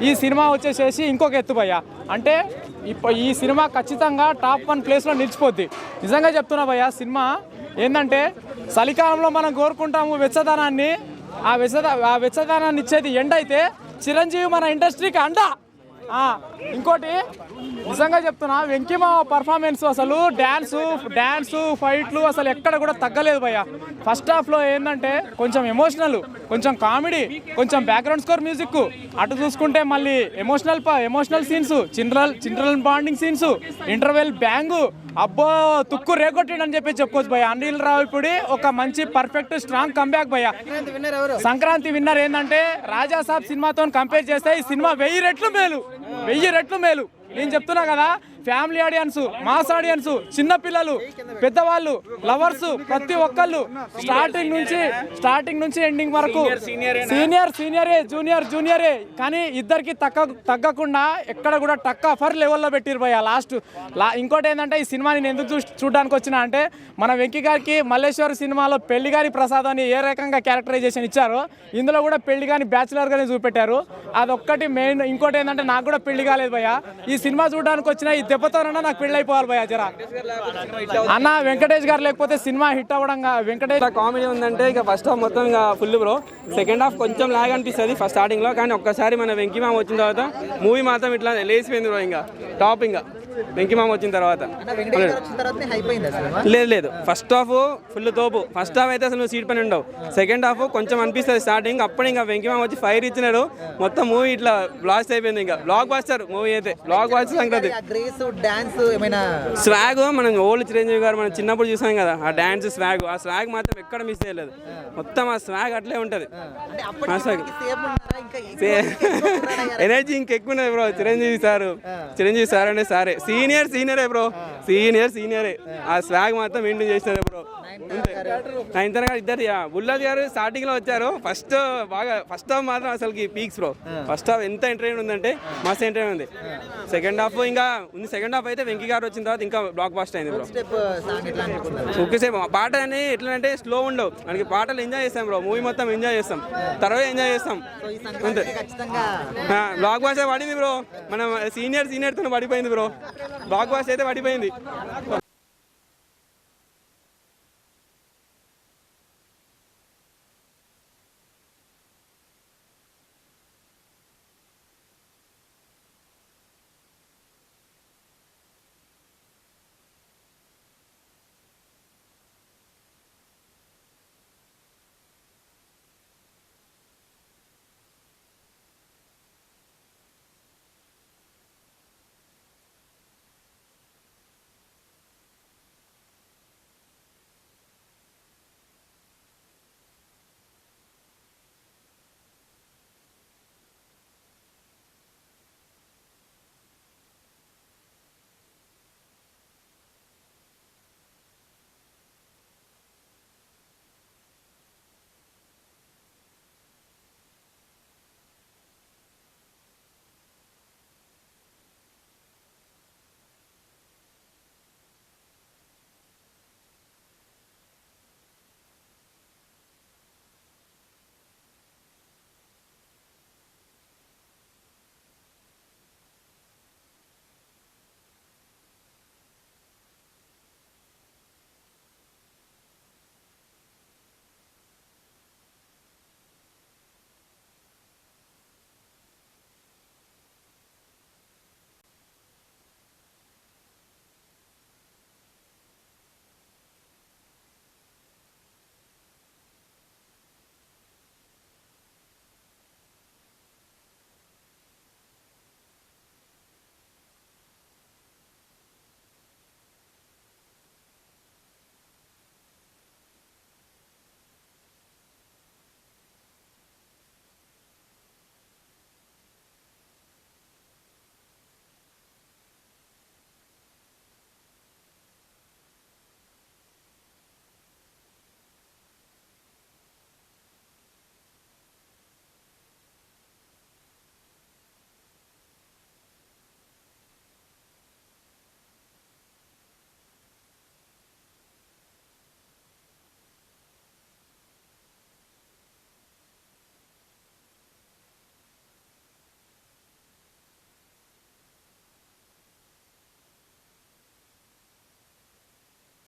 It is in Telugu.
ఈ సినిమా వచ్చేసేసి ఇంకొక ఎత్తు భయ్య. అంటే ఈ సినిమా ఖచ్చితంగా టాప్ 1 ప్లేస్లో నిలిచిపోద్ది. నిజంగా చెప్తున్నా భయ్య, సినిమా ఏంటంటే చలికాలంలో మనం కోరుకుంటాము వెచ్చదనాన్ని, ఆ వెచ్చదనాన్ని ఇచ్చేది ఎండ అయితే చిరంజీవి మన ఇండస్ట్రీకి అండ. ఇంకోటి నిజంగా చెప్తున్నా, వెంకీమామ పర్ఫార్మెన్స్ అసలు డ్యాన్సు ఫైట్లు అసలు ఎక్కడ కూడా తగ్గలేదు భయ్య. ఫస్ట్ హాఫ్లో ఏంటంటే కొంచెం ఎమోషనల్, కొంచెం కామెడీ, కొంచెం బ్యాక్గ్రౌండ్ స్కోర్ మ్యూజిక్, అటు చూసుకుంటే మళ్ళీ emotional scenes, children bonding scenes, interval bang, అబ్బో తుక్కు రేకొట్టిండని చెప్పి చెప్పుకోవచ్చు భయ్య. అనిల్ రావిపూడి ఒక మంచి పర్ఫెక్ట్ స్ట్రాంగ్ కంబ్యాక్ భయ్య. సంక్రాంతి విన్నర్ ఏంటంటే రాజా సాబ్ సినిమాతో కంపేర్ చేస్తే ఈ సినిమా 1000 రెట్లు మేలు. నేను చెప్తున్నా కదా, ఫ్యామిలీ ఆడియన్స్, మాస్ ఆడియన్స్, చిన్నపిల్లలు, పెద్దవాళ్ళు, లవర్స్, ప్రతి ఒక్కళ్ళు స్టార్టింగ్ నుంచి ఎండింగ్ వరకు సీనియరే జూనియరే కానీ ఇద్దరికి తగ్గకుండా ఎక్కడ కూడా టక్ ఆఫర్ లెవెల్లో పెట్టిరు భయ్య. ఇంకోటి ఏంటంటే ఈ సినిమా నేను ఎందుకు చూడడానికి వచ్చినా అంటే, మన వెంకీ గారికి మల్లేశ్వర్ సినిమాలో పెళ్లిగారి ప్రసాద్ అని ఏ రకంగా క్యారెక్టరైజేషన్ ఇచ్చారో ఇందులో కూడా పెళ్లి కానీ బ్యాచులర్గానే చూపెట్టారు. అదొక్కటి మెయిన్. ఇంకోటి ఏంటంటే నాకు కూడా పెళ్లి కాలేదు భయ్య. ఈ సినిమా చూడడానికి వచ్చిన ఈ దెబ్బతోనన్నా నాకు పెళ్లి అయిపోవాలి భయ్య జరా. అన్న వెంకటేష్ గారు లేకపోతే సినిమా హిట్ అవ్వడం. వెంకటేష్ కామెడీ ఉందంటే ఇక ఫస్ట్ హాఫ్ మొత్తం ఇక ఫుల్ బ్రో. సెకండ్ హాఫ్ కొంచెం లాగ్ అనిపిస్తుంది ఫస్ట్ స్టార్టింగ్ లో, కానీ ఒక్కసారి మన వెంకీ మామ వచ్చిన తర్వాత మూవీ మాత్రం ఇట్లా లేచిపోయింది బ్రో. ఇంకా టాప్ ఇంకా వెంకీ మామ వచ్చిన తర్వాత లేదు ఫస్ట్ హాఫ్ ఫుల్ తోపు. ఫస్ట్ హాఫ్ అయితే అసలు సీట్ పని ఉండవు. సెకండ్ హాఫ్ కొంచెం అనిపిస్తుంది స్టార్టింగ్. అప్పుడు ఇంకా వెంకీ మామ వచ్చి ఫైర్ ఇచ్చినాడు, మొత్తం మూవీ ఇట్లా బ్లాస్ట్ అయిపోయింది. ఇంకా బ్లాక్ బాస్టర్ మూవీ అయితే బ్లాక్ బాస్టర్ సంగతి. స్వాగ్ మనం ఓల్డ్ చిరంజీవి గారు మనం చిన్నప్పుడు చూసాం కదా, ఆ డాన్స్ ఆ స్వాగ్ మాత్రం ఎక్కడ మిస్ చేయలేదు. మొత్తం ఆ స్వాగ్ అట్లే ఉంటది. ఎనర్జీ ఇంకెక్కువ ఉన్నది బ్రో. చిరంజీవి సార్ అంటే సారే సీనియరే బ్రో. సీనియరే. ఆ స్వాగ్ మాత్రం మెయింటైన్ చేసినారే బ్రో. నయనతార గారు ఇద్దరు. బుల్లాజ్ గారు స్టార్టింగ్ లో వచ్చారు. ఫస్ట్ హాఫ్ మాత్రం అసలు పీక్స్ బ్రో. ఫస్ట్ హాఫ్ ఎంత ఎంటర్టైన్ ఉందంటే మస్తు ఎంటర్టైన్ ఉంది. సెకండ్ హాఫ్ ఇంకా ఉంది. సెకండ్ హాఫ్ అయితే వెంకీ గారు వచ్చిన తర్వాత ఇంకా బ్లాక్ బాస్టర్ అయింది బ్రో. ఒకేసేపు పాట అని ఎట్లా అంటే స్లో ఉండవు మనకి. పాటలు ఎంజాయ్ చేస్తాం బ్రో. మూవీ మొత్తం ఎంజాయ్ చేస్తాం, తర్వాత ఎంజాయ్ చేస్తాం అంతే. బ్లాక్ బాస్టర్ పడింది బ్రో. మన సీనియర్ తో పడిపోయింది బ్రో. బ్లాక్ బాస్టర్ అయితే పడిపోయింది.